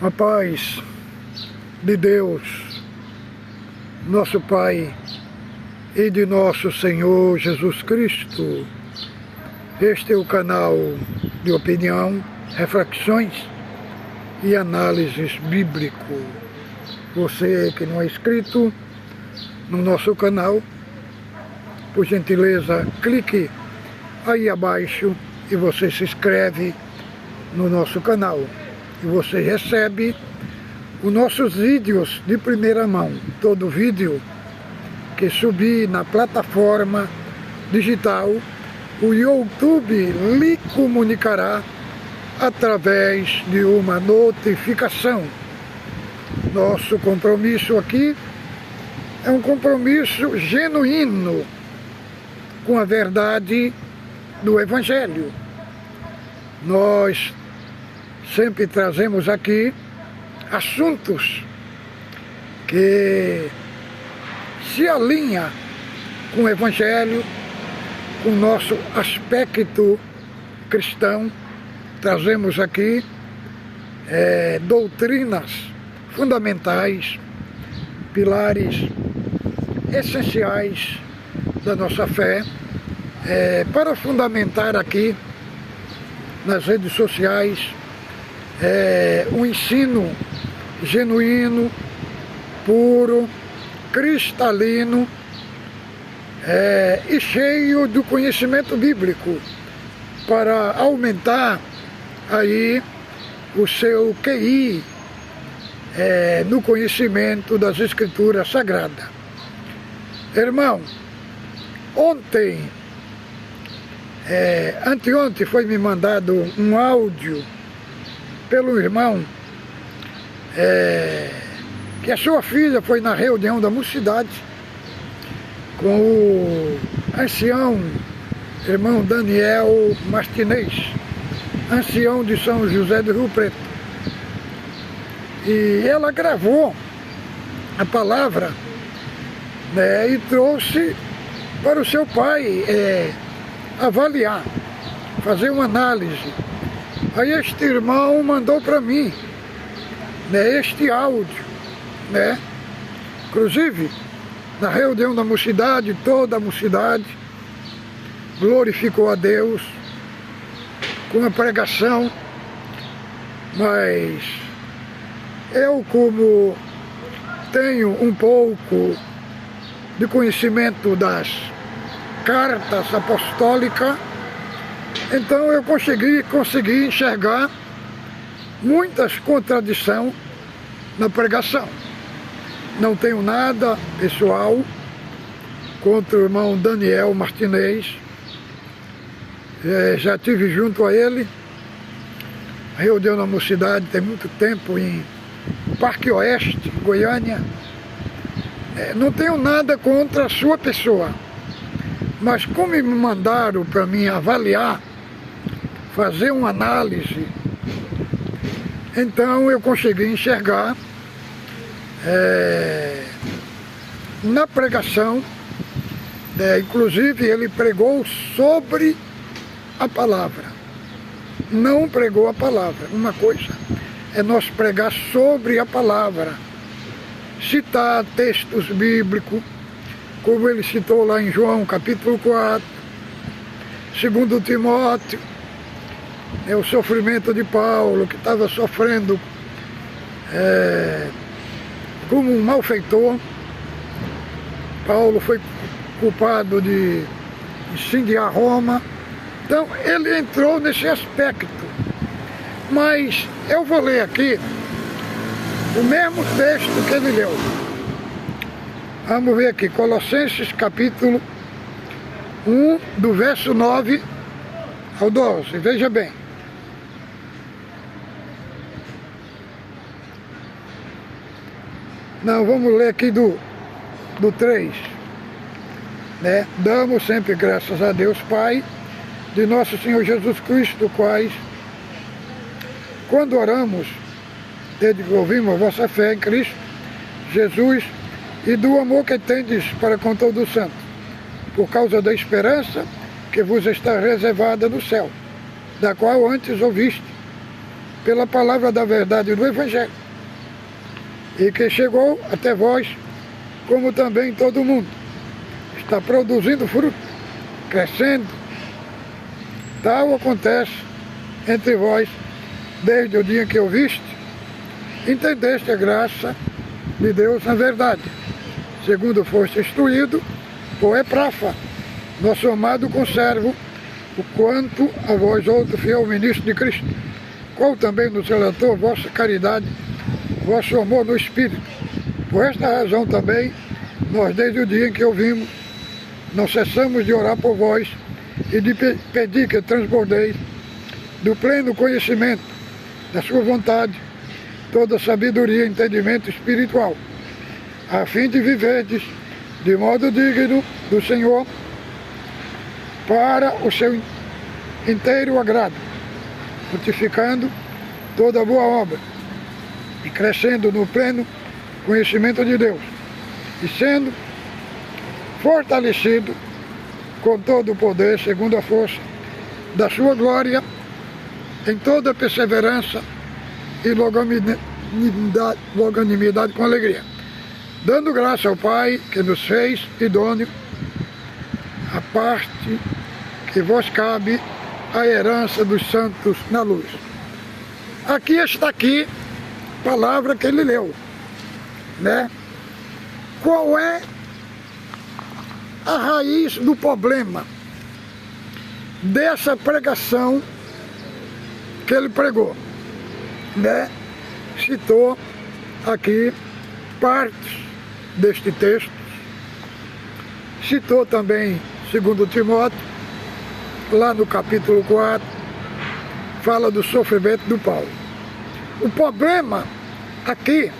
A paz de Deus, nosso Pai, e de nosso Senhor Jesus Cristo. Este é o canal de opinião, reflexões e análises bíblico. Você que não é inscrito no nosso canal, por gentileza, clique aí abaixo e você se inscreve no nosso canal. E você recebe os nossos vídeos de primeira mão. Todo vídeo que subir na plataforma digital, o YouTube lhe comunicará através de uma notificação. Nosso compromisso aqui é um compromisso genuíno com a verdade do Evangelho. Nós sempre trazemos aqui assuntos que se alinham com o Evangelho, com o nosso aspecto cristão. Trazemos aqui doutrinas fundamentais, pilares essenciais da nossa fé, para fundamentar aqui nas redes sociais um ensino genuíno, puro, cristalino e cheio do conhecimento bíblico, para aumentar aí o seu QI no conhecimento das Escrituras Sagradas. Irmão, anteontem foi me mandado um áudio pelo irmão que a sua filha foi na reunião da mocidade com o ancião irmão Daniel Martinez, ancião de São José do Rio Preto. E ela gravou a palavra, e trouxe para o seu pai avaliar, fazer uma análise. Aí este irmão mandou para mim este áudio, Inclusive, na reunião da mocidade, toda a mocidade glorificou a Deus com a pregação, mas eu, como tenho um pouco de conhecimento das cartas apostólicas, então eu consegui enxergar muitas contradições na pregação. Não tenho nada pessoal contra o irmão Daniel Martinez. Já estive junto a ele, reunião na mocidade tem muito tempo em Parque Oeste, Goiânia. Não tenho nada contra a sua pessoa, mas como me mandaram para mim avaliar, fazer uma análise, então eu consegui enxergar na pregação, inclusive ele pregou sobre a palavra, não pregou a palavra. Uma coisa é nós pregar sobre a palavra, citar textos bíblicos, como ele citou lá em João capítulo 4, 2 Timóteo, o sofrimento de Paulo, que estava sofrendo como um malfeitor. Paulo foi culpado de incendiar Roma. Então ele entrou nesse aspecto. Mas eu vou ler aqui o mesmo texto que ele leu. Vamos ver aqui, Colossenses capítulo 1, do verso 9 ao 12, veja bem. Não, vamos ler aqui do 3. Damos sempre graças a Deus Pai, de nosso Senhor Jesus Cristo, quais, quando oramos, ouvimos a vossa fé em Cristo Jesus e do amor que tendes para com todo o santo, por causa da esperança que vos está reservada no céu, da qual antes ouviste, pela palavra da verdade do Evangelho, e que chegou até vós, como também todo mundo. Está produzindo fruto, crescendo. Tal acontece entre vós, desde o dia em que ouviste, entendeste a graça de Deus na verdade, segundo foste instruído por Epáfra, nosso amado conservo, o quanto a vós outro fiel ministro de Cristo, qual também nos relatou vossa caridade, vosso amor no Espírito. Por esta razão também, nós desde o dia em que ouvimos, não cessamos de orar por vós e de pedir que transbordeis do pleno conhecimento da sua vontade, toda sabedoria e entendimento espiritual, a fim de viverdes de modo digno do Senhor, para o seu inteiro agrado, frutificando toda boa obra e crescendo no pleno conhecimento de Deus, e sendo fortalecido com todo o poder, segundo a força da sua glória, em toda perseverança e longanimidade com alegria, dando graça ao Pai que nos fez idôneo a parte que vos cabe, a herança dos santos na luz. Aqui está a palavra que ele leu, né? Qual é a raiz do problema dessa pregação que ele pregou, né? Citou aqui partes deste texto, citou também 2 Timóteo, lá no capítulo 4, fala do sofrimento do Paulo. O problema aqui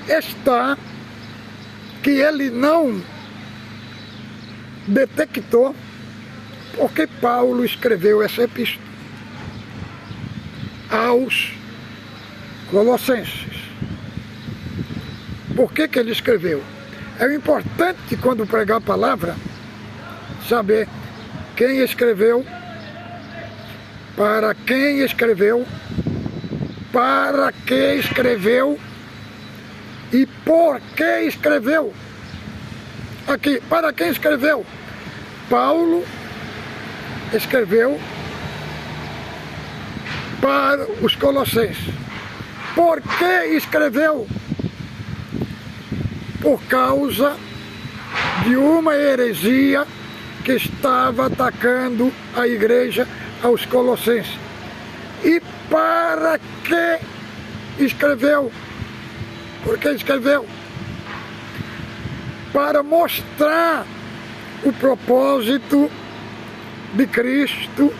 está que ele não detectou porque Paulo escreveu essa epístola aos Colossenses. Por que ele escreveu? É importante, quando pregar a palavra, saber quem escreveu, para quem escreveu, para que escreveu e por que escreveu. Aqui, para quem escreveu? Paulo escreveu para os Colossenses. Por que escreveu? Por causa de uma heresia que estava atacando a igreja aos Colossenses. E para que escreveu? Por que escreveu? Para mostrar o propósito de Cristo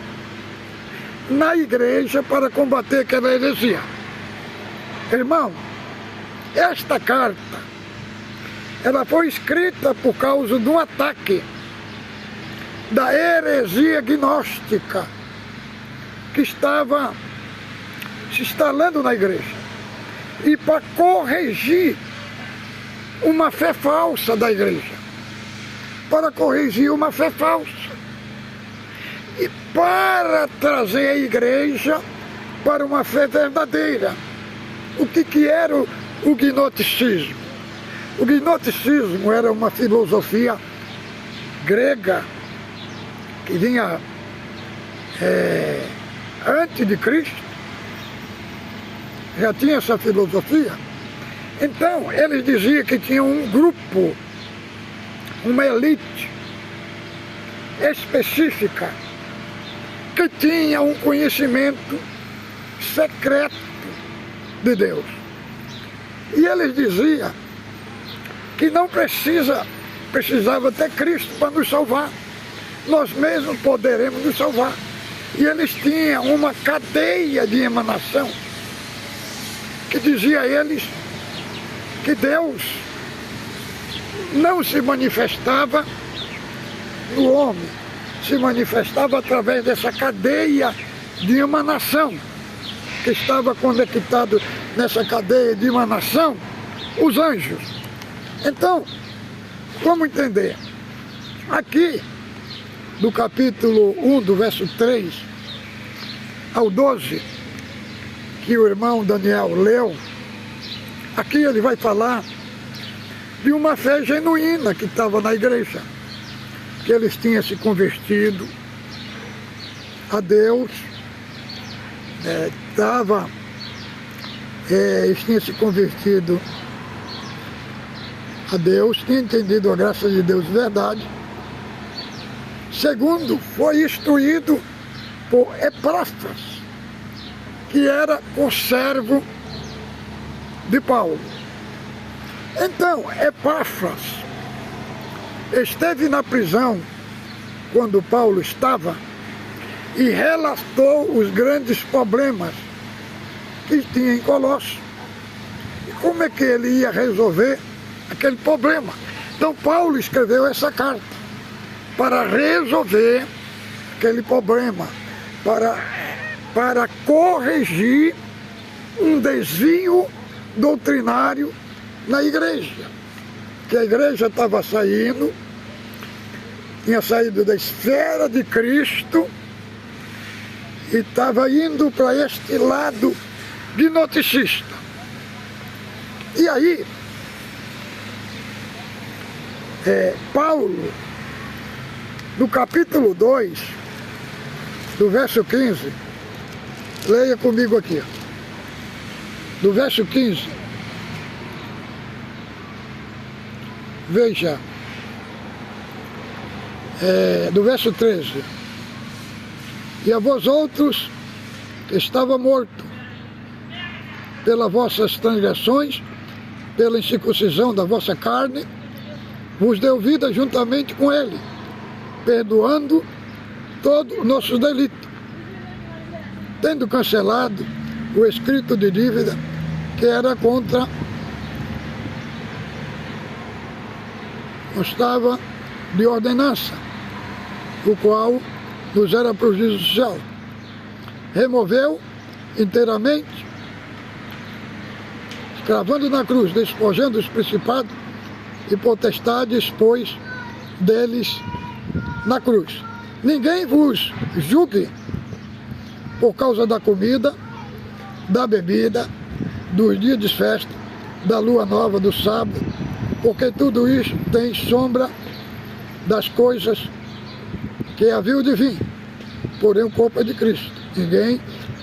na igreja para combater aquela heresia. Irmão, esta carta, ela foi escrita por causa de um ataque da heresia gnóstica que estava se instalando na igreja, e para corrigir uma fé falsa da igreja, para corrigir uma fé falsa e para trazer a igreja para uma fé verdadeira. O que era o gnosticismo? O gnosticismo era uma filosofia grega que vinha antes de Cristo, já tinha essa filosofia. Então, eles diziam que tinha um grupo, uma elite específica, que tinha um conhecimento secreto de Deus. E eles diziam que não precisava ter Cristo para nos salvar. Nós mesmos poderemos nos salvar. E eles tinham uma cadeia de emanação que dizia a eles que Deus não se manifestava no homem, se manifestava através dessa cadeia de emanação, que estava conectado nessa cadeia de emanação, os anjos. Então, vamos entender. Aqui, do capítulo 1, do verso 3 ao 12, que o irmão Daniel leu, aqui ele vai falar de uma fé genuína que estava na igreja, que eles tinham se convertido a Deus, eles tinham se convertido a Deus, tinham entendido a graça de Deus de verdade. Segundo, foi instruído por Epáfras, que era o servo de Paulo. Então, Epáfras esteve na prisão quando Paulo estava e relatou os grandes problemas que tinha em Colossos. E como é que ele ia resolver aquele problema? Então Paulo escreveu essa carta para resolver aquele problema, para corrigir um desvio doutrinário na igreja. Que a igreja estava tinha saído da esfera de Cristo e estava indo para este lado gnoticista. E aí, Paulo, no capítulo 2, do verso 15, leia comigo aqui, do verso 15, veja, do verso 13, e a vós outros que estava morto pelas vossas transgressões, pela incircuncisão da vossa carne, vos deu vida juntamente com ele, perdoando todo o nosso delito, tendo cancelado o escrito de dívida que era constava de ordenança, o qual nos era prejuízo social. Removeu inteiramente, cravando na cruz, despojando os principados e potestades, expôs deles na cruz. Ninguém vos julgue por causa da comida, da bebida, dos dias de festa, da lua nova, do sábado, porque tudo isso tem sombra das coisas que haviam de vir, porém o corpo é de Cristo. Ninguém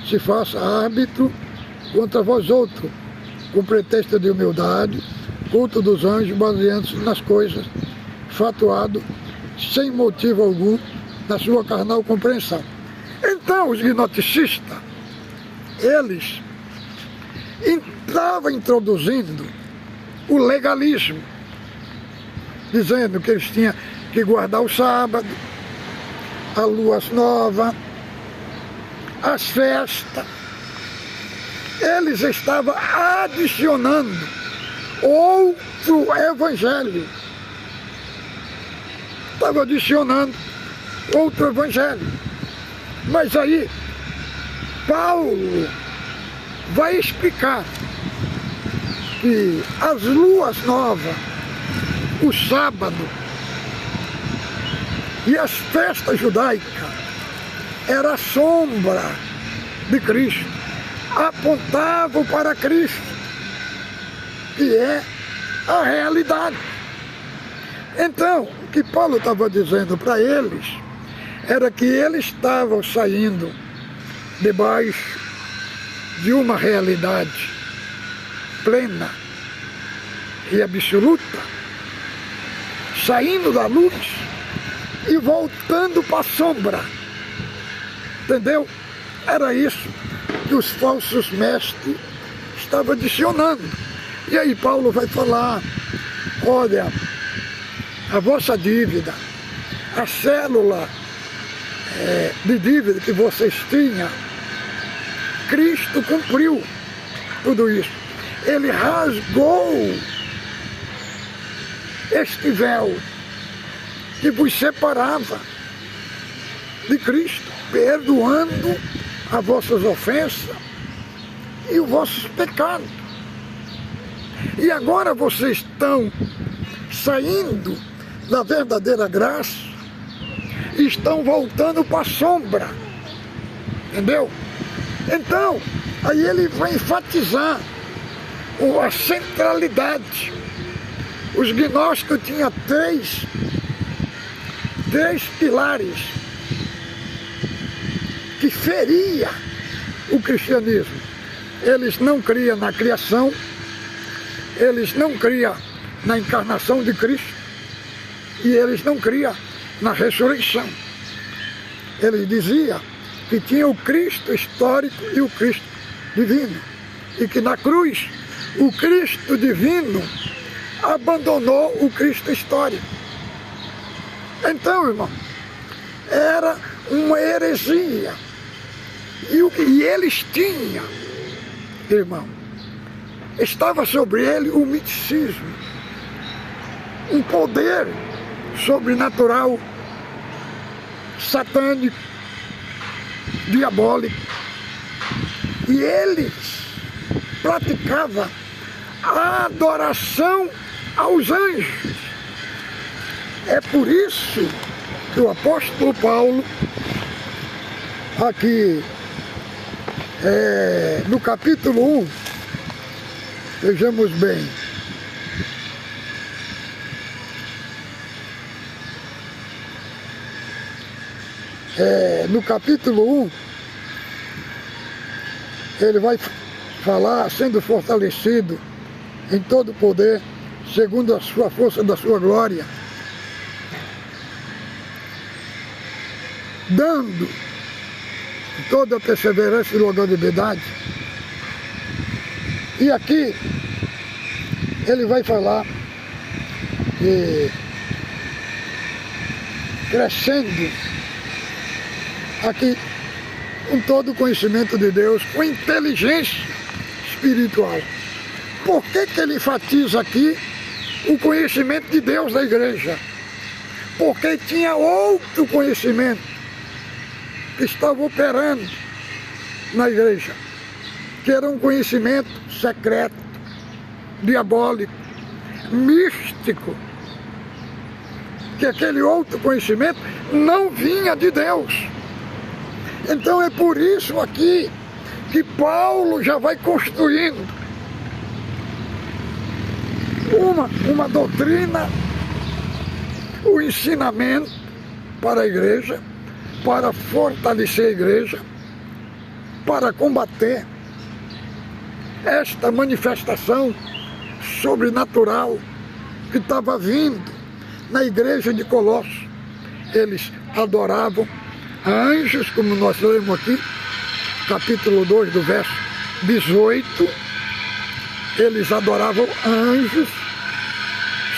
se faça árbitro contra vós outros, com pretexto de humildade, culto dos anjos, baseando-se nas coisas, fatuado, sem motivo algum, na sua carnal compreensão. Então, os gnosticistas, eles estavam introduzindo o legalismo, dizendo que eles tinham que guardar o sábado, a lua nova, as festas. Eles estavam adicionando outro evangelho. Estavam adicionando outro evangelho. Mas aí, Paulo vai explicar que as luas novas, o sábado e as festas judaicas era a sombra de Cristo, apontavam para Cristo, que é a realidade. Então, o que Paulo estava dizendo para eles era que eles estavam saindo debaixo de uma realidade plena e absoluta, saindo da luz e voltando para a sombra. Entendeu? Era isso que os falsos mestres estavam adicionando. E aí Paulo vai falar, olha, a vossa dívida, a célula de dívida que vocês tinham, Cristo cumpriu tudo isso. Ele rasgou este véu que vos separava de Cristo, perdoando as vossas ofensas e os vossos pecados. E agora vocês estão saindo da verdadeira graça e estão voltando para a sombra. Entendeu? Então, aí ele vai enfatizar a centralidade. Os gnósticos tinham três pilares que feria o cristianismo. Eles não criam na criação, eles não criam na encarnação de Cristo e eles não criam na ressurreição. Eles diziam que tinha o Cristo histórico e o Cristo divino, e que na cruz o Cristo divino abandonou o Cristo histórico. Então, irmão, era uma heresia. E eles tinham, irmão, estava sobre ele o misticismo, um poder sobrenatural, satânico, diabólico. E eles praticavam a adoração aos anjos. É por isso que o apóstolo Paulo, aqui no capítulo 1, vejamos bem, no capítulo 1, ele vai falar, sendo fortalecido em todo poder, segundo a sua força da sua glória, dando toda a perseverança e longanimidade. E aqui ele vai falar que crescendo aqui com todo o conhecimento de Deus, com inteligência espiritual. Por que ele enfatiza aqui o conhecimento de Deus da igreja? Porque tinha outro conhecimento que estava operando na igreja, que era um conhecimento secreto, diabólico, místico, que aquele outro conhecimento não vinha de Deus. Então é por isso aqui que Paulo já vai construindo uma doutrina, o ensinamento para a igreja, para fortalecer a igreja, para combater esta manifestação sobrenatural que estava vindo na igreja de Colossos. Eles adoravam anjos, como nós lemos aqui, capítulo 2, do verso 18, eles adoravam anjos,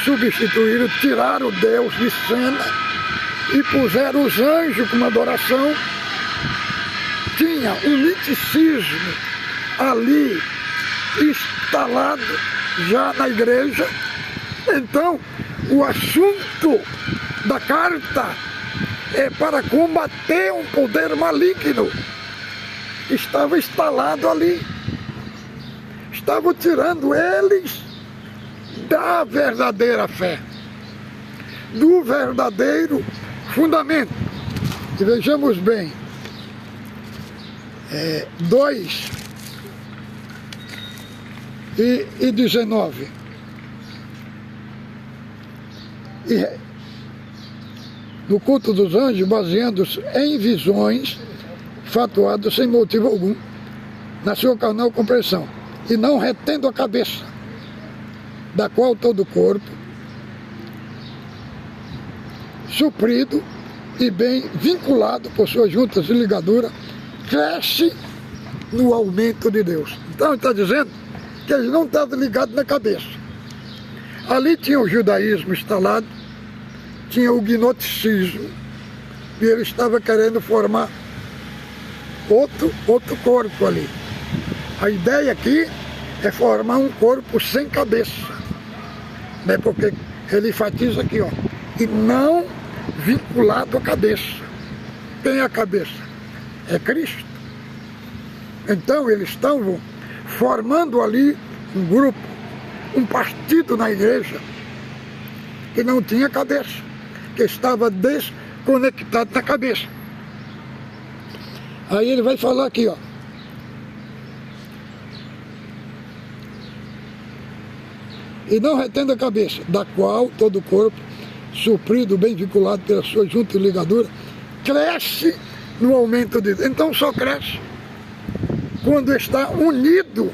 substituíram, tiraram Deus de cena e puseram os anjos como adoração. Tinha um misticismo ali instalado já na igreja. Então, o assunto da carta é para combater um poder maligno que estava instalado ali. Estavam tirando eles da verdadeira fé, do verdadeiro fundamento. E vejamos bem, 2 e 19. No culto dos anjos, baseando-se em visões fatuadas sem motivo algum, na sua carnal compreensão, e não retendo a cabeça, da qual todo o corpo, suprido e bem vinculado por suas juntas e ligaduras, cresce no aumento de Deus. Então ele está dizendo que eles não estavam ligados na cabeça. Ali tinha o judaísmo instalado, tinha o gnosticismo, e ele estava querendo formar outro corpo ali. A ideia aqui é formar um corpo sem cabeça, né? Porque ele enfatiza aqui, ó, e não vinculado à cabeça. Quem é a cabeça? É Cristo. Então eles estavam formando ali um grupo, um partido na igreja que não tinha cabeça, que estava desconectado da cabeça. Aí ele vai falar aqui, ó, e não retendo a cabeça, da qual todo o corpo, suprido, bem vinculado pelas suas juntas e ligaduras, cresce no aumento de Deus. Então só cresce quando está unido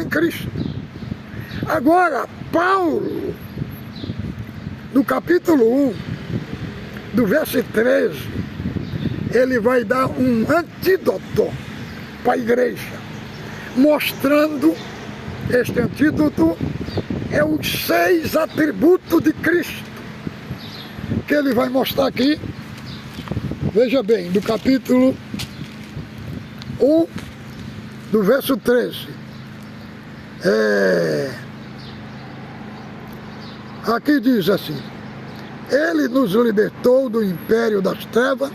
em Cristo. Agora, Paulo, no capítulo 1, do verso 13, ele vai dar um antídoto para a igreja, mostrando, este antídoto é os 6 atributos de Cristo, que ele vai mostrar aqui. Veja bem, do capítulo 1, do verso 13. Aqui diz assim: ele nos libertou do império das trevas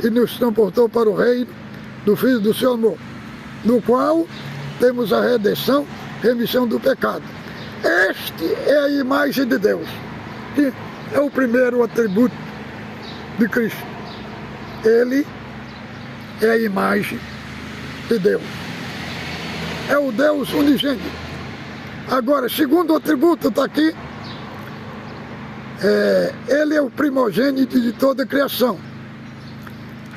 e nos transportou para o reino do Filho do seu amor, no qual temos a redenção, remissão do pecado. Este é a imagem de Deus, que é o primeiro atributo de Cristo. Ele é a imagem de Deus. É o Deus unigênito. Agora, segundo atributo está aqui, ele é o primogênito de toda a criação,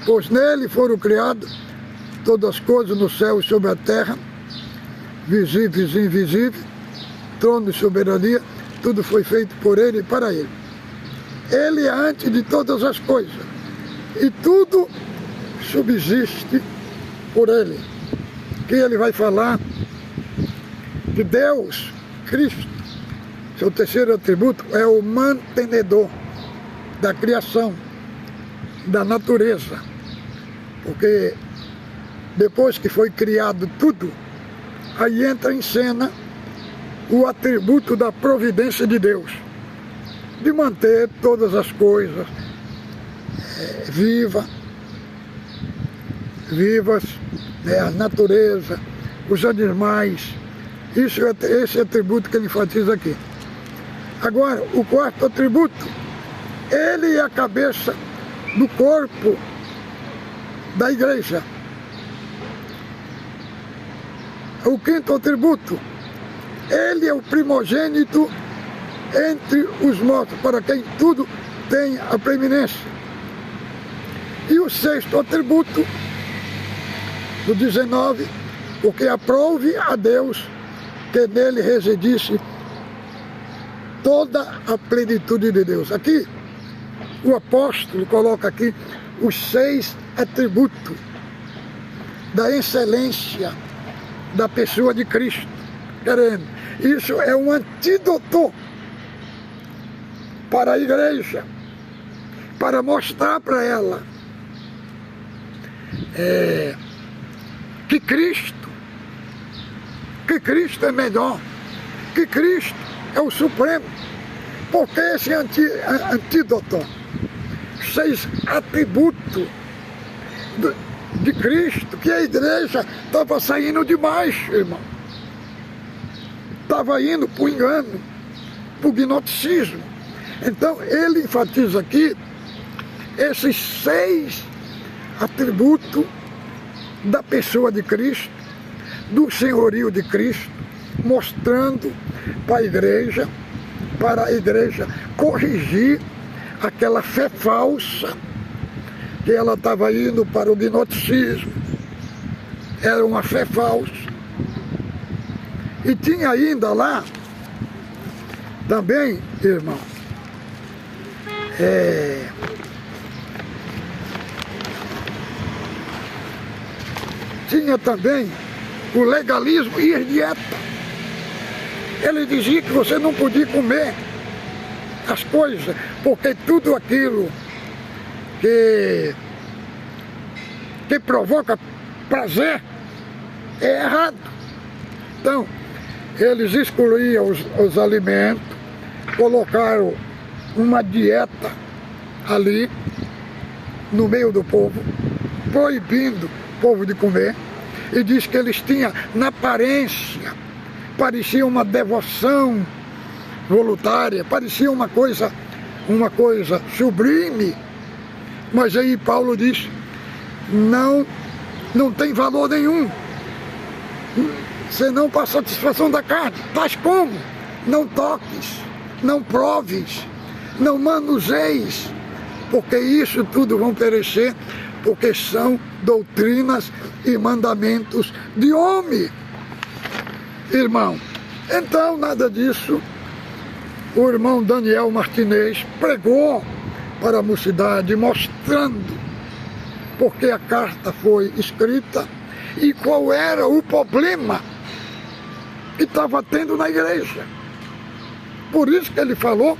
pois nele foram criadas todas as coisas no céu e sobre a terra, visíveis e invisíveis, trono e soberania, tudo foi feito por ele e para ele. Ele é antes de todas as coisas, e tudo subsiste por ele. Que ele vai falar de Deus, Cristo. Seu terceiro atributo é o mantenedor da criação, da natureza. Porque depois que foi criado tudo, aí entra em cena o atributo da providência de Deus, de manter todas as coisas vivas, a natureza, os animais. Esse atributo que ele enfatiza aqui. Agora, o quarto atributo, ele é a cabeça do corpo da igreja. O quinto atributo, ele é o primogênito entre os mortos, para quem tudo tem a preeminência. E o sexto atributo, do 19, porque aprove a Deus que nele residisse toda a plenitude de Deus. Aqui, o apóstolo coloca aqui os 6 atributos da excelência da pessoa de Cristo. Querendo, isso é um antídoto para a igreja, para mostrar para ela que Cristo é melhor, que Cristo é o Supremo. Porque esse antídoto, 6 atributos de Cristo, que a igreja estava saindo demais, irmão. Estava indo para o engano, para o gnosticismo. Então ele enfatiza aqui esses 6 atributos da pessoa de Cristo, do senhorio de Cristo, mostrando para a igreja corrigir aquela fé falsa, que ela estava indo para o gnosticismo. Era uma fé falsa. E tinha ainda lá, também, irmão, tinha também o legalismo e a dieta. Ele dizia que você não podia comer as coisas, porque tudo aquilo que provoca prazer é errado. Então, eles excluíam os alimentos, colocaram uma dieta ali no meio do povo, proibindo o povo de comer, e diz que eles tinham, na aparência, parecia uma devoção voluntária, parecia uma coisa sublime, mas aí Paulo diz, não tem valor nenhum, senão para a satisfação da carne. Tais como não toques, não proves, não manuseis, porque isso tudo vão perecer, porque são doutrinas e mandamentos de homem. Irmão, então nada disso. O irmão Daniel Martinez pregou para a mocidade, mostrando porque a carta foi escrita e qual era o problema que estava tendo na igreja. Por isso que ele falou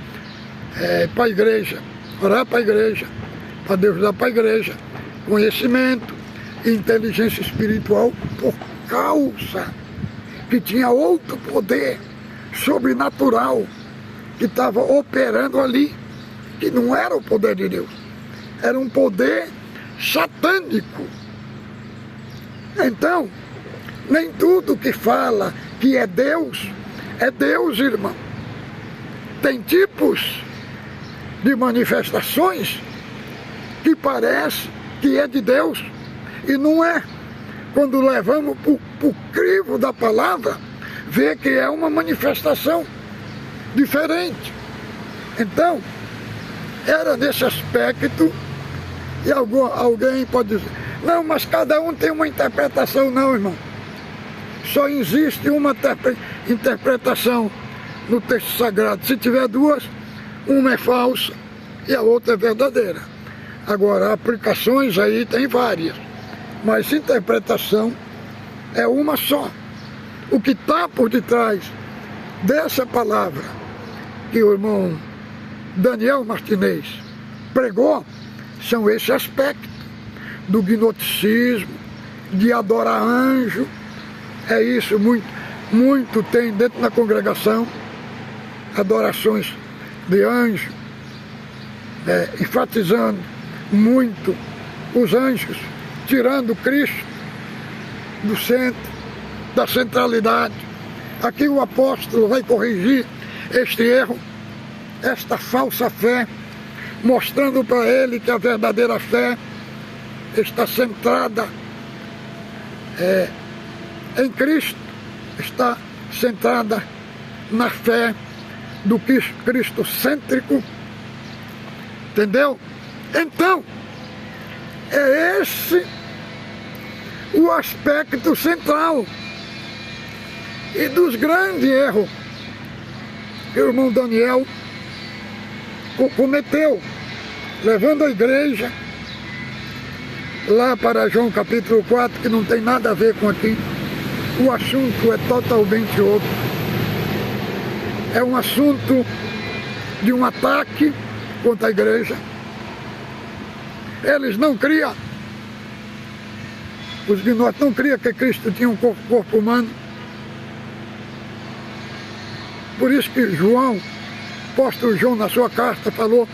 para a igreja, orar para a igreja, para Deus dar para a igreja conhecimento e inteligência espiritual, por causa que tinha outro poder sobrenatural que estava operando ali, que não era o poder de Deus, era um poder satânico. Então, nem tudo que fala que é Deus, irmão. Tem tipos de manifestações que parece que é de Deus e não é. Quando levamos para o crivo da palavra, vê que é uma manifestação diferente. Então, era nesse aspecto, e alguém pode dizer, não, mas cada um tem uma interpretação. Não, irmão. Só existe uma interpretação no texto sagrado. Se tiver duas, uma é falsa e a outra é verdadeira. Agora, aplicações aí tem várias, mas interpretação é uma só. O que está por detrás dessa palavra que o irmão Daniel Martinez pregou são esse aspecto do gnosticismo, de adorar anjo. É isso, muito tem dentro da congregação, adorações de anjo, enfatizando muito os anjos, tirando Cristo do centro, da centralidade. Aqui o apóstolo vai corrigir este erro, esta falsa fé, mostrando para ele que a verdadeira fé está centrada em Cristo, está centrada na fé do Cristo cêntrico, entendeu? Então, é esse o aspecto central e dos grandes erros que o irmão Daniel cometeu, levando a igreja lá para João capítulo 4, que não tem nada a ver com aqui. O assunto é totalmente outro. É um assunto de um ataque contra a igreja. Eles não criam, os gnósticos não criam que Cristo tinha um corpo humano. Por isso que João, apóstolo João, na sua carta, falou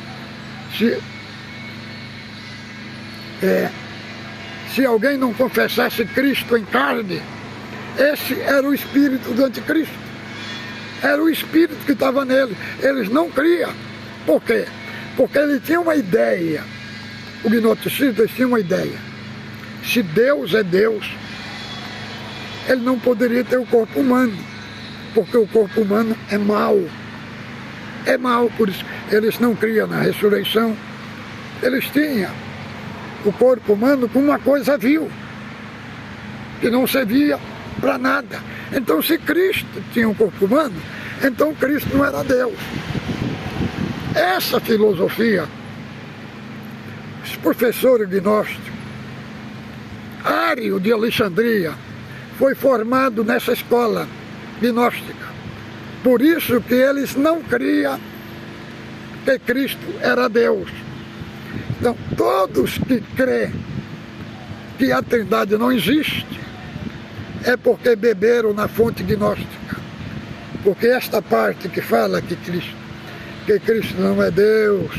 se alguém não confessasse Cristo em carne, esse era o espírito do anticristo. Era o espírito que estava nele. Eles não criam. Por quê? Porque ele tinha uma ideia. O gnosticismo tinha uma ideia. Se Deus é Deus, ele não poderia ter o corpo humano, porque o corpo humano é mau. É mau, por isso eles não criam na ressurreição. Eles tinham o corpo humano como uma coisa vil, que não servia para nada. Então, se Cristo tinha um corpo humano, então Cristo não era Deus. Essa filosofia, esse professor gnóstico, Ário de Alexandria, foi formado nessa escola gnóstica. Por isso que eles não criam que Cristo era Deus. Então, todos que creem que a Trindade não existe, é porque beberam na fonte gnóstica. Porque esta parte que fala que Cristo não é Deus,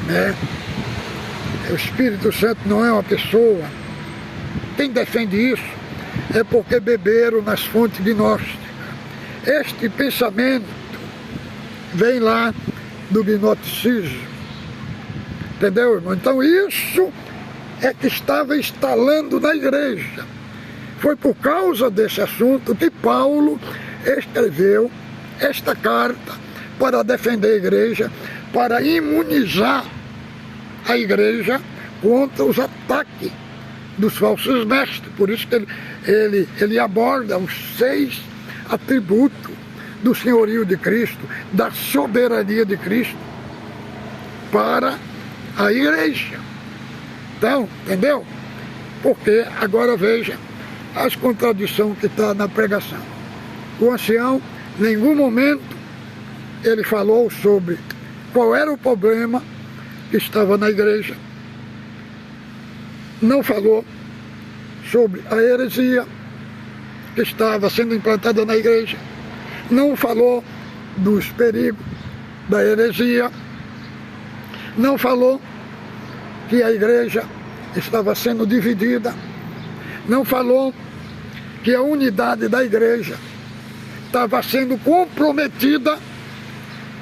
né? O Espírito Santo não é uma pessoa. Quem defende isso é porque beberam nas fontes gnósticas. Este pensamento vem lá do gnosticismo. Entendeu, irmão? Então isso é que estava instalando na igreja. Foi por causa desse assunto que Paulo escreveu esta carta para defender a igreja, para imunizar a igreja contra os ataques dos falsos mestres. Por isso que ele aborda os 6 atributos do senhorio de Cristo, da soberania de Cristo para a igreja. Então, entendeu? Porque agora veja as contradições que está na pregação. O ancião, em nenhum momento, ele falou sobre qual era o problema que estava na igreja. Não falou sobre a heresia que estava sendo implantada na igreja. Não falou dos perigos da heresia. Não falou que a igreja estava sendo dividida. Não falou que a unidade da igreja estava sendo comprometida.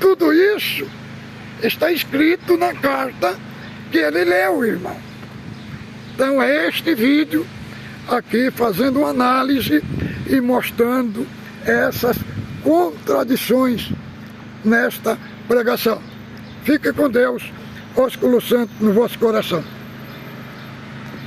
Tudo isso está escrito na carta que ele leu, irmão. Então é este vídeo aqui fazendo uma análise e mostrando essas contradições nesta pregação. Fique com Deus, ósculo santo no vosso coração.